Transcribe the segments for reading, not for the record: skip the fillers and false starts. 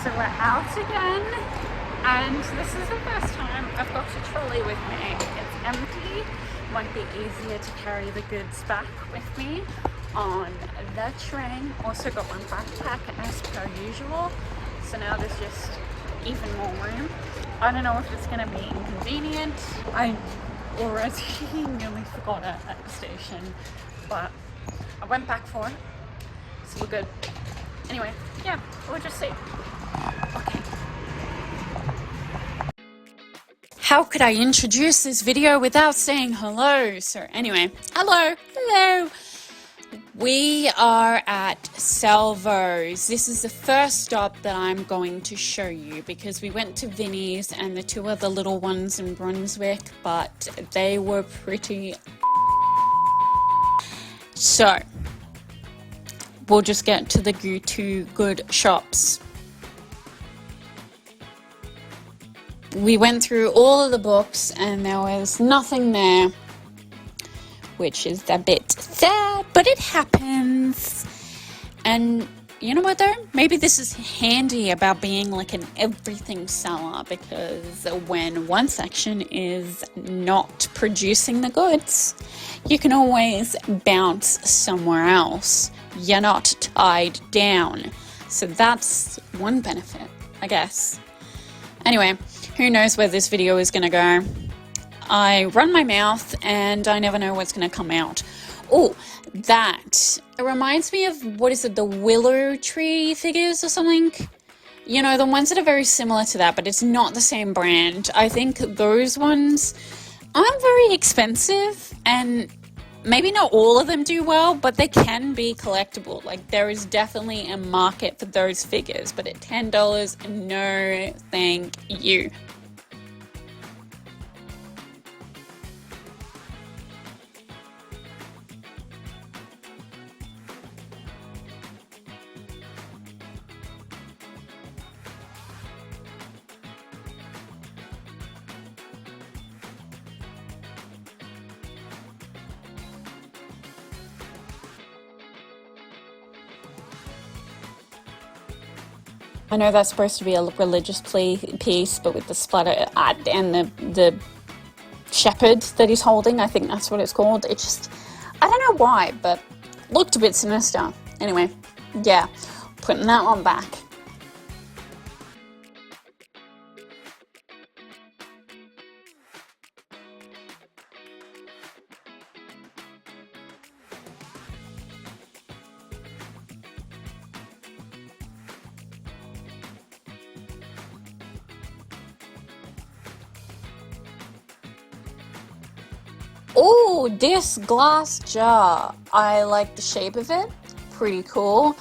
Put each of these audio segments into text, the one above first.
So we're out again, and this is the first time I've got a trolley with me. It's empty. Might be easier to carry the goods back with me on the train. Also got one backpack as per usual, so now there's just even more room. I don't know if it's going to be inconvenient. I already nearly forgot it at the station, but I went back for it, so we're good. Anyway, yeah, we'll just see. Okay. How could I introduce this video without saying hello? So anyway, hello. We are at Salvo's. This is the first stop that I'm going to show you because we went to Vinnie's and the two other little ones in Brunswick, but they were pretty. So we'll just get to the two good shops. We went through all of the books and there was nothing there, which is a bit sad, but it happens. And you know what though? Maybe this is handy about being like an everything seller, because when one section is not producing the goods, you can always bounce somewhere else. You're not tied down. So that's one benefit, I guess. Anyway, who knows where this video is going to go. I run my mouth and I never know what's going to come out. Oh, that. It reminds me of, what is it, the willow tree figures or something? You know, the ones that are very similar to that, but it's not the same brand. I think those ones aren't very expensive, and maybe not all of them do well, but they can be collectible. Like, there is definitely a market for those figures, but at $10, no thank you. I know that's supposed to be a religious piece, but with the splatter and the shepherd that he's holding, I think that's what it's called. It just, I don't know why, but looked a bit sinister. Anyway, yeah, putting that one back. Oh, this glass jar. I like the shape of it. Pretty cool.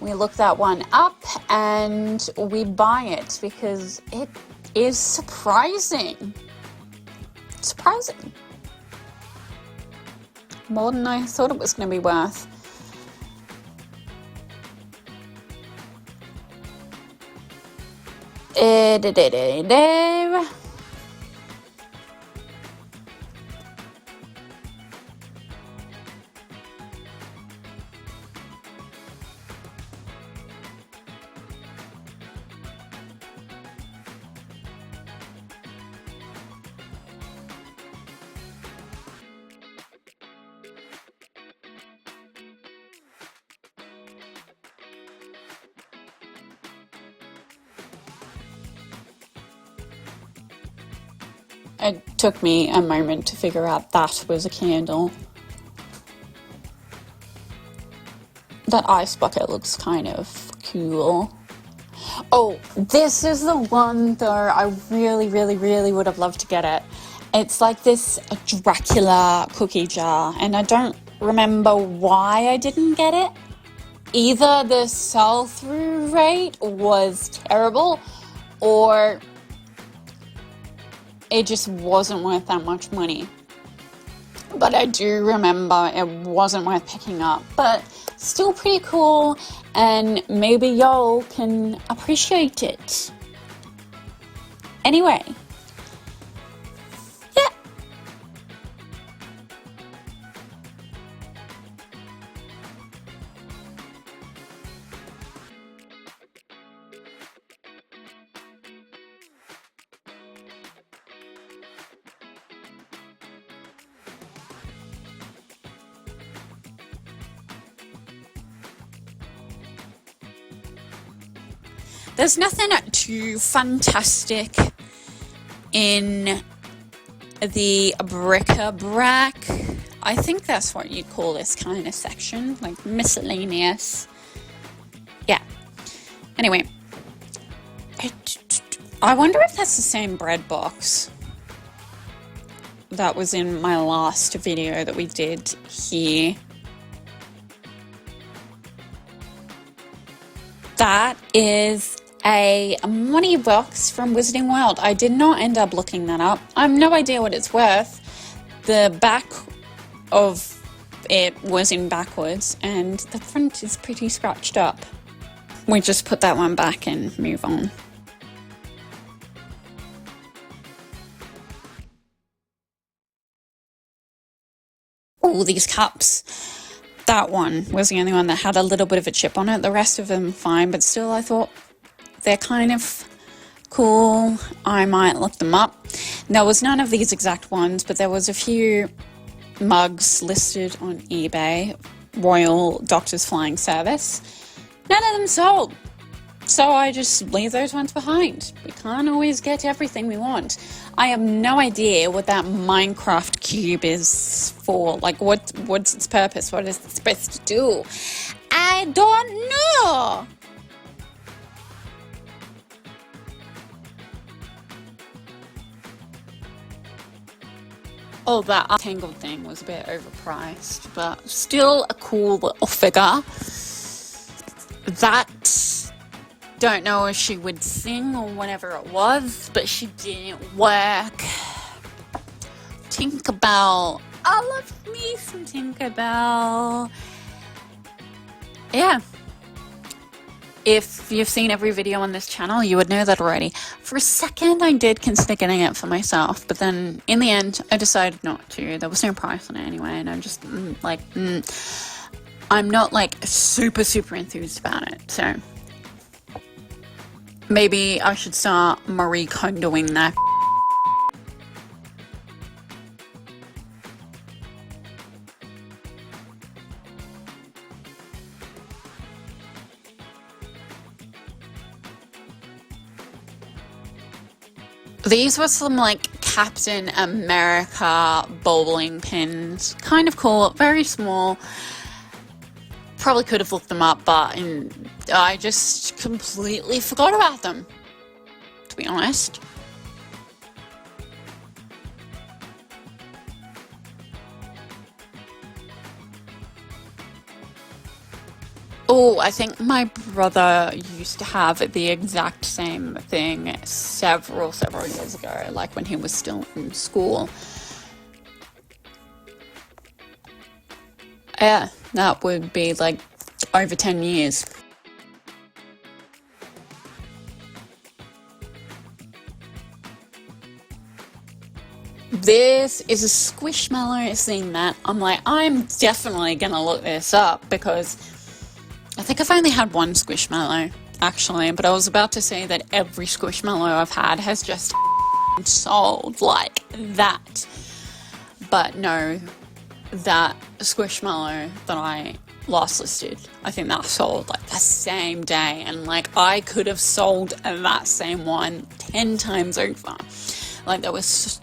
We look that one up and we buy it because it is surprising. Surprising. More than I thought it was going to be worth. It took me a moment to figure out that was a candle. That ice bucket looks kind of cool. Oh, this is the one though, I really would have loved to get it. It's like this Dracula cookie jar, and I don't remember why I didn't get it. Either the sell-through rate was terrible, or it just wasn't worth that much money. But I do remember it wasn't worth picking up. But still pretty cool, and maybe y'all can appreciate it. Anyway. Yeah. There's nothing too fantastic in the bric-a-brac. I think that's what you'd call this kind of section, like miscellaneous. Yeah. Anyway, I wonder if that's the same bread box that was in my last video that we did here. That is a money box from Wizarding World. I did not end up looking that up. I have no idea what it's worth. The back of it was in backwards and the front is pretty scratched up. We just put that one back and move on. Oh, these cups. That one was the only one that had a little bit of a chip on it. The rest of them fine, but still I thought they're kind of cool. I might look them up. There was none of these exact ones, but there was a few mugs listed on eBay. Royal Doctor's Flying Service. None of them sold. So I just leave those ones behind. We can't always get everything we want. I have no idea what that Minecraft cube is for. Like, what's its purpose? What is it supposed to do? I don't know. Oh, that Tangled thing was a bit overpriced, but still a cool little figure. That... Don't know if she would sing or whatever it was, but she didn't work. Tinkerbell. I love me some Tinkerbell. Yeah. If you've seen every video on this channel, you would know that already. For a second, I did consider getting it for myself, but then in the end, I decided not to. There was no price on it anyway, and I'm just I'm not like super enthused about it, so... Maybe I should start Marie Kondoing that. These were some like Captain America bowling pins. Kind of cool, very small. Probably could have looked them up, but I just completely forgot about them, to be honest. Oh, I think my brother used to have the exact same thing several years ago, like when he was still in school. Yeah, that would be like over 10 years. This is a Squishmallow thing that I'm like, I'm definitely gonna look this up because I think I've only had one Squishmallow actually, but I was about to say that every Squishmallow I've had has just sold like that. But no, that Squishmallow that I last listed, I think that sold like the same day, and like I could have sold that same one 10 times over. Like there was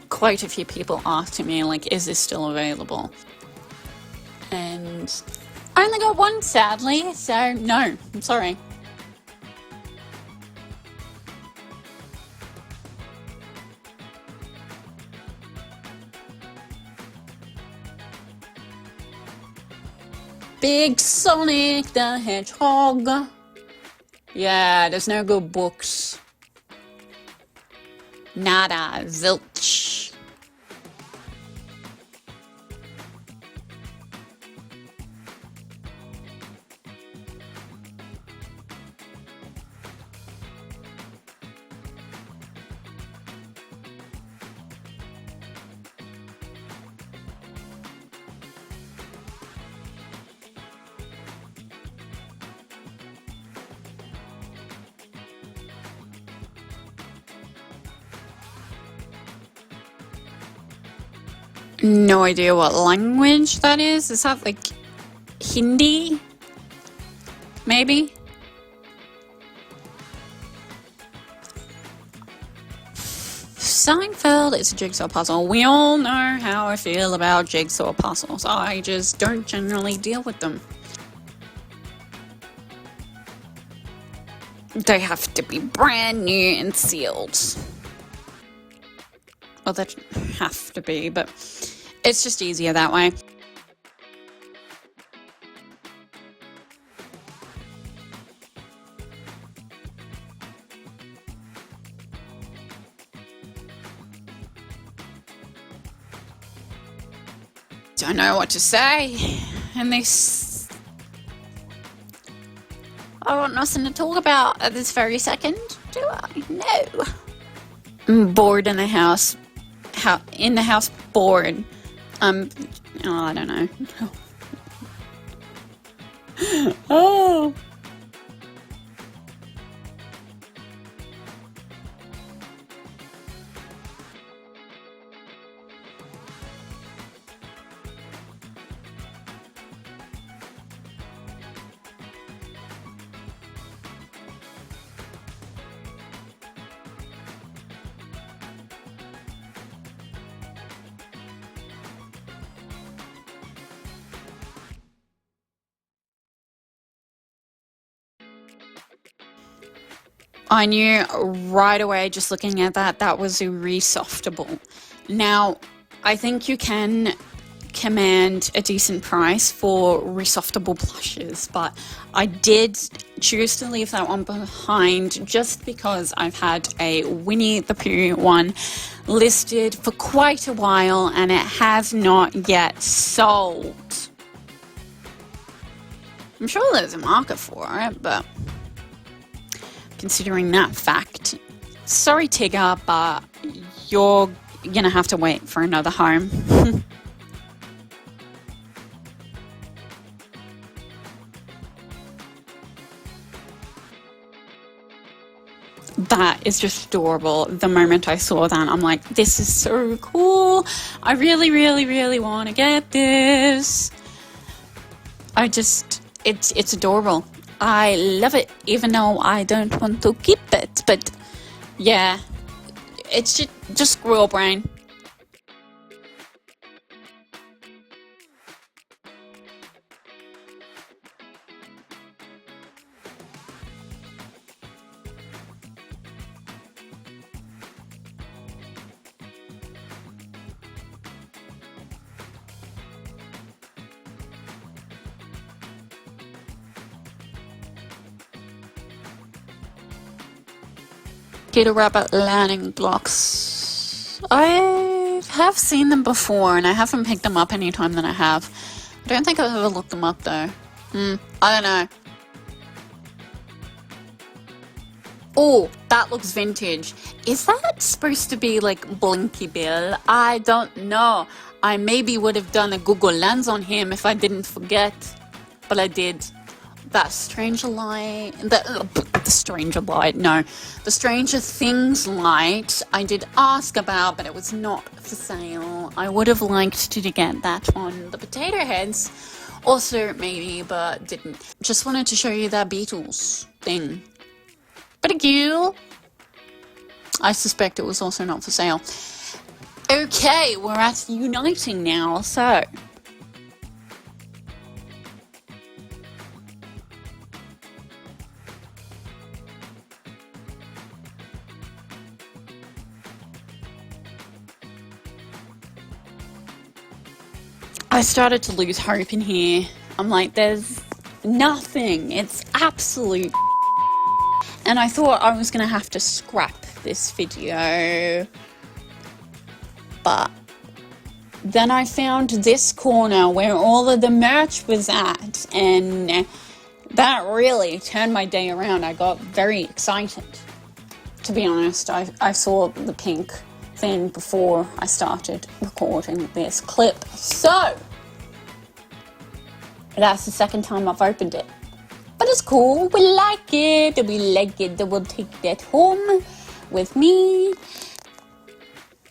quite a few people asking me like, is this still available? And I only got one, sadly, so no, I'm sorry. Big Sonic the Hedgehog. Yeah, there's no good books. Nada, zilch. No idea what language that is. Is that like Hindi? Maybe? Seinfeld is a jigsaw puzzle. We all know how I feel about jigsaw puzzles. I just don't generally deal with them. They have to be brand new and sealed. Well, they have to be, but it's just easier that way. Don't know what to say in this. I got nothing to talk about at this very second, do I? No. I'm bored in the house. In the house, bored. I don't know. Oh. I knew right away, just looking at that was a resoftable. Now, I think you can command a decent price for resoftable plushes, but I did choose to leave that one behind just because I've had a Winnie the Pooh one listed for quite a while and it has not yet sold. I'm sure there's a market for it, but considering that fact, sorry Tigger, but you're gonna have to wait for another home. That is just adorable. The moment I saw that, I'm like, this is so cool. I really, really, really want to get this. It's adorable. I love it, even though I don't want to keep it. But yeah, it's just squirrel brain. Peter Rabbit learning blocks. I have seen them before and I haven't picked them up any time that I have. I don't think I've ever looked them up though. I don't know. Oh, that looks vintage. Is that supposed to be like Blinky Bill? I don't know. I maybe would have done a Google Lens on him if I didn't forget. But I did. That Stranger Light, the Stranger Light, no, the Stranger Things light I did ask about, but it was not for sale. I would have liked to get that one. The potato heads, also maybe, but didn't. Just wanted to show you that Beatles thing. Pretty cool. I suspect it was also not for sale. Okay, we're at Uniting now, so... I started to lose hope in here. I'm like, there's nothing. It's absolute. And I thought I was going to have to scrap this video. But then I found this corner where all of the merch was at. And that really turned my day around. I got very excited. To be honest, I saw the pink thing before I started recording this clip. So, that's the second time I've opened it. But it's cool. We like it. We like it. We'll take that home with me.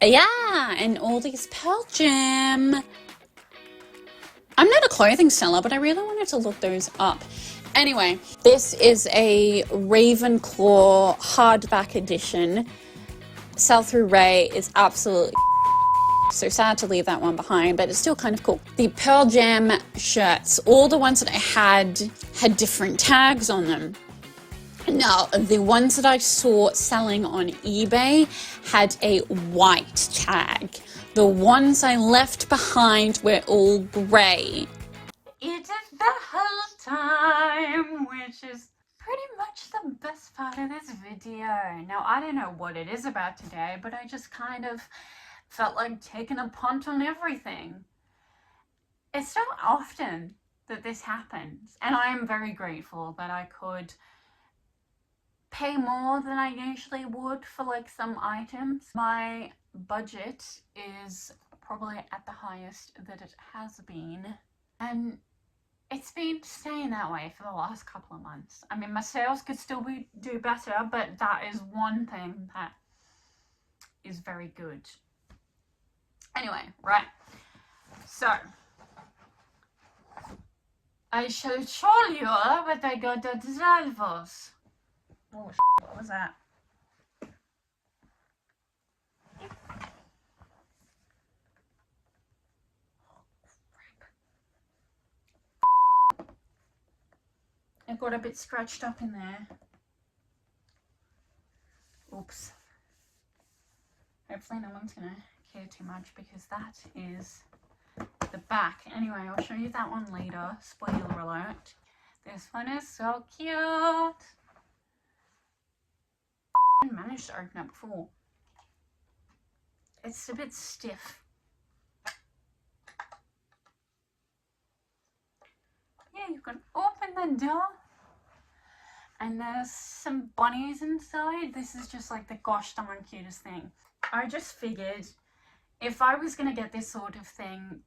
Yeah, and all these Pearl Jam. I'm not a clothing seller, but I really wanted to look those up. Anyway, this is a Ravenclaw hardback edition. sell-through rate is absolutely so sad to leave that one behind, but it's still kind of cool. The Pearl Jam shirts, all the ones that I had different tags on them. Now, the ones that I saw selling on eBay had a white tag. The ones I left behind were all grey. It is the whole time, which is pretty much the best part of this video. Now, I don't know what it is about today, but I just kind of felt like taking a punt on everything. It's not often that this happens, and I am very grateful that I could pay more than I usually would for like some items. My budget is probably at the highest that it has been, and it's been staying that way for the last couple of months. I mean, my sales could still do better, but that is one thing that is very good. Anyway, right, so I shall show you what I got at Zalvo's. Oh, what was that? It got a bit scratched up in there. Oops. Hopefully no one's gonna care too much because that is the back. Anyway, I'll show you that one later. Spoiler alert. This one is so cute. I didn't manage to open it before. It's a bit stiff. Yeah, you can open the door and there's some bunnies inside. This is just like the gosh darn cutest thing. I just figured if I was gonna get this sort of thing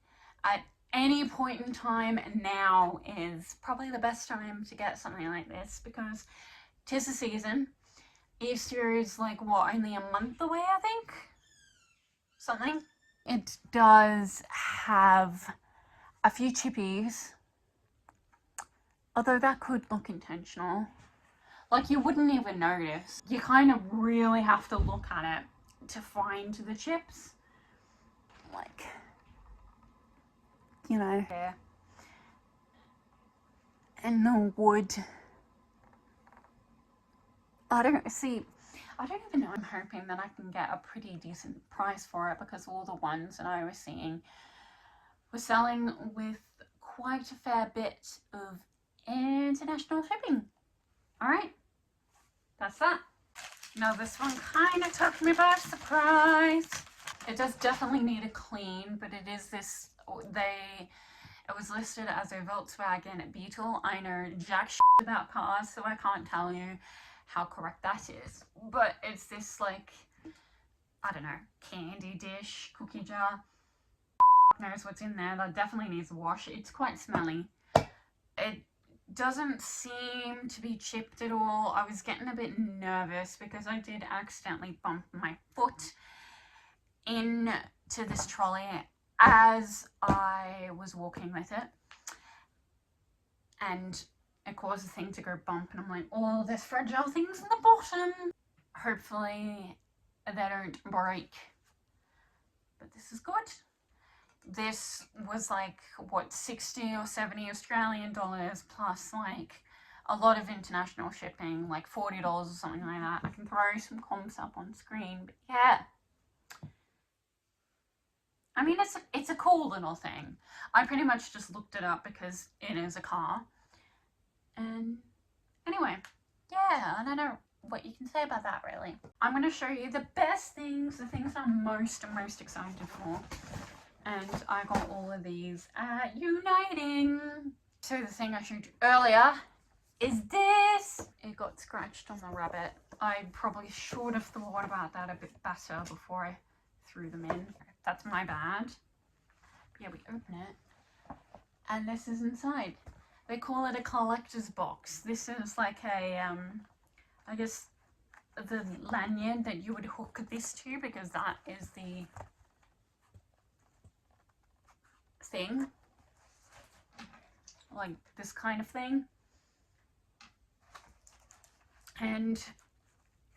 at any point in time, now is probably the best time to get something like this because 'tis the season. Easter is like what, only a month away, I think? Something. It does have a few chippies, although that could look intentional. Like you wouldn't even notice. You kind of really have to look at it to find the chips. Like, you know, yeah. And the wood. I don't even know. I'm hoping that I can get a pretty decent price for it because all the ones that I was seeing were selling with quite a fair bit of international shipping. Alright, that's that. Now this one kind of took me by surprise. It does definitely need a clean, but it is this, it was listed as a Volkswagen Beetle. I know jack shit about cars, so I can't tell you how correct that is. But it's this like, I don't know, candy dish, cookie jar. Knows what's in there. That definitely needs a wash. It's quite smelly. It doesn't seem to be chipped at all. I was getting a bit nervous because I did accidentally bump my foot into this trolley as I was walking with it, and it caused the thing to go bump, and I'm like, oh, there's fragile things in the bottom. Hopefully they don't break, but this is good. This was like, what, 60 or 70 Australian dollars plus like a lot of international shipping, like $40 or something like that. I can throw some comps up on screen, but yeah. I mean, it's a cool little thing. I pretty much just looked it up because it is a car. And anyway, yeah, I don't know what you can say about that really. I'm going to show you the best things, the things I'm most excited for. And I got all of these at Uniting. So the thing I showed you earlier is this. It got scratched on the rabbit. I probably should have thought about that a bit better before I threw them in. That's my bad. But yeah, we open it. And this is inside. They call it a collector's box. This is like a, I guess, the lanyard that you would hook this to, because that is the thing, like this kind of thing. And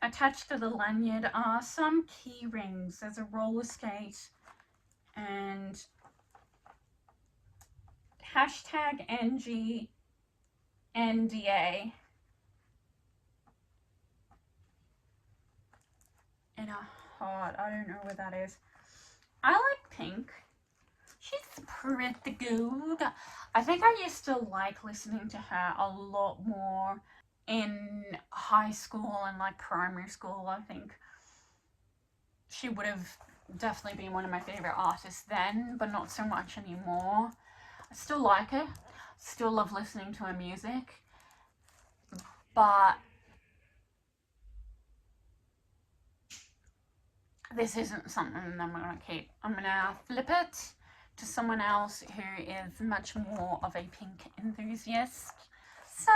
attached to the lanyard are some key rings. There's a roller skate and hashtag NGNDA and a heart. I don't know what that is. I like pink. She's pretty good. I think I used to like listening to her a lot more in high school and like primary school. I think she would have definitely been one of my favorite artists then, but not so much anymore. I still like her, still love listening to her music, but this isn't something I'm gonna keep. I'm gonna flip it to someone else who is much more of a pink enthusiast. So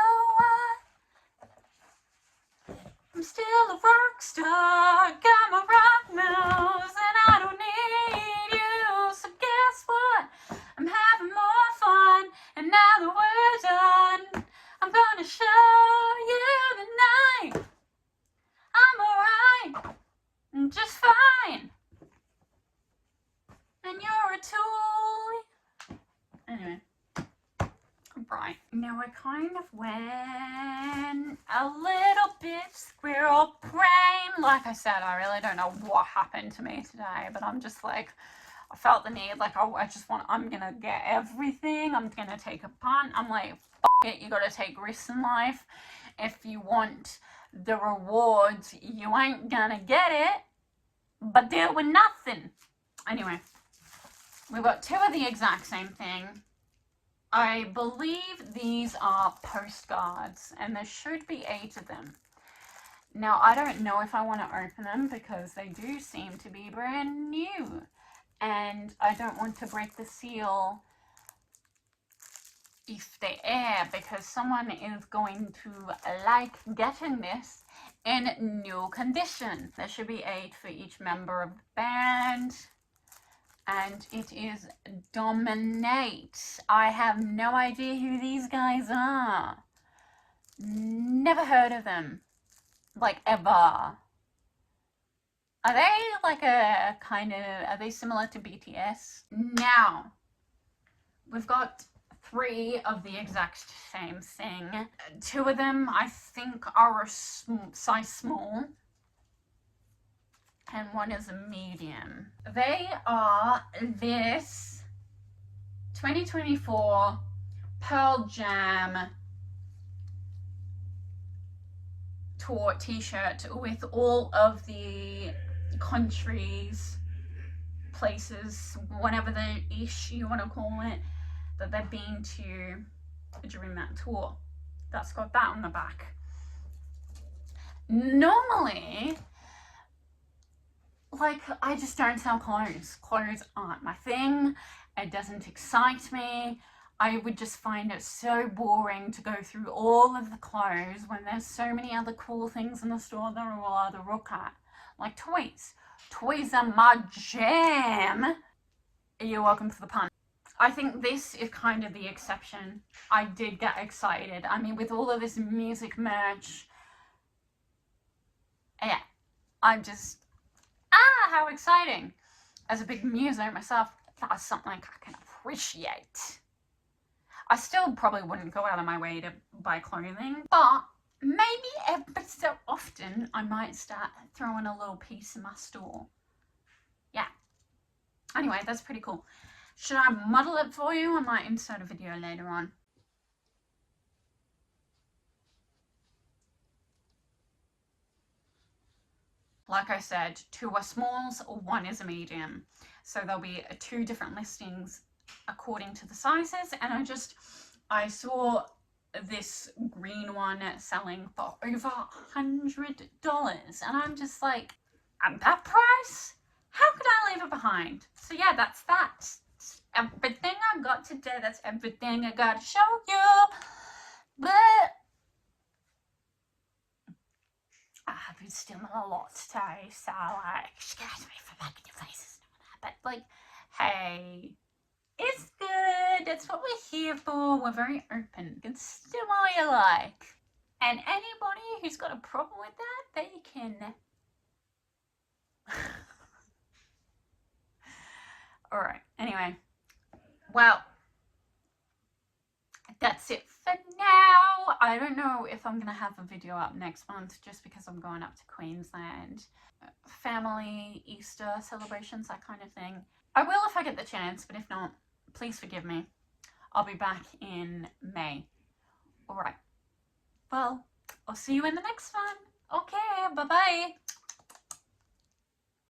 I'm still a rock star, got my rock moves, and I don't need you. So guess what? I'm having more fun, and now that we're done, I'm gonna show you tonight. I'm alright, I'm just fine, and you're a tool. Anyway. Right, now I kind of went a little bit squirrel brain. Like I said, I really don't know what happened to me today, but I'm just like, I felt the need, like I'm gonna get everything. I'm gonna take a punt. I'm like, fuck it, you gotta take risks in life. If you want the rewards, you ain't gonna get it, but deal with nothing. Anyway, we've got two of the exact same thing. I believe these are postcards, and there should be 8 of them. Now, I don't know if I want to open them because they do seem to be brand new, and I don't want to break the seal if they are, because someone is going to like getting this in new condition. There should be 8 for each member of the band. And it is dominATE. I have no idea who these guys are. Never heard of them. Like, ever. Are they like a kind of, are they similar to BTS? Now, we've got 3 of the exact same thing. 2 of them, I think, are a size small. And one is a medium. They are this 2024 Pearl Jam tour t-shirt with all of the countries, places, whatever the ish you want to call it, that they've been to during that tour. That's got that on the back. Normally, like, I just don't sell clothes. Clothes aren't my thing. It doesn't excite me. I would just find it so boring to go through all of the clothes when there's so many other cool things in the store that I will rather look at. Like toys. Toys are my jam. You're welcome for the pun. I think this is kind of the exception. I did get excited. I mean, with all of this music merch, yeah, I'm just, how exciting. As a big muser myself, that's something I can appreciate. I still probably wouldn't go out of my way to buy clothing, but maybe every so often I might start throwing a little piece in my store. Yeah. Anyway, that's pretty cool. Should I model it for you? I might insert a video later on. Like I said, 2 are smalls, 1 is a medium. So there'll be 2 different listings according to the sizes. And I saw this green one selling for over $100. And I'm just like, at that price? How could I leave it behind? So yeah, that's that. That's everything I got today. That's everything I got to show you. But I've been stealing a lot today, so excuse me for making your faces and all that. But like, hey, it's good. That's what we're here for. We're very open. You can steal all you like. And anybody who's got a problem with that, they can... Alright, anyway. Well, that's it for now. I don't know if I'm going to have a video up next month just because I'm going up to Queensland. Family, Easter celebrations, that kind of thing. I will if I get the chance, but if not, please forgive me. I'll be back in May. Alright. Well, I'll see you in the next one. Okay, bye-bye.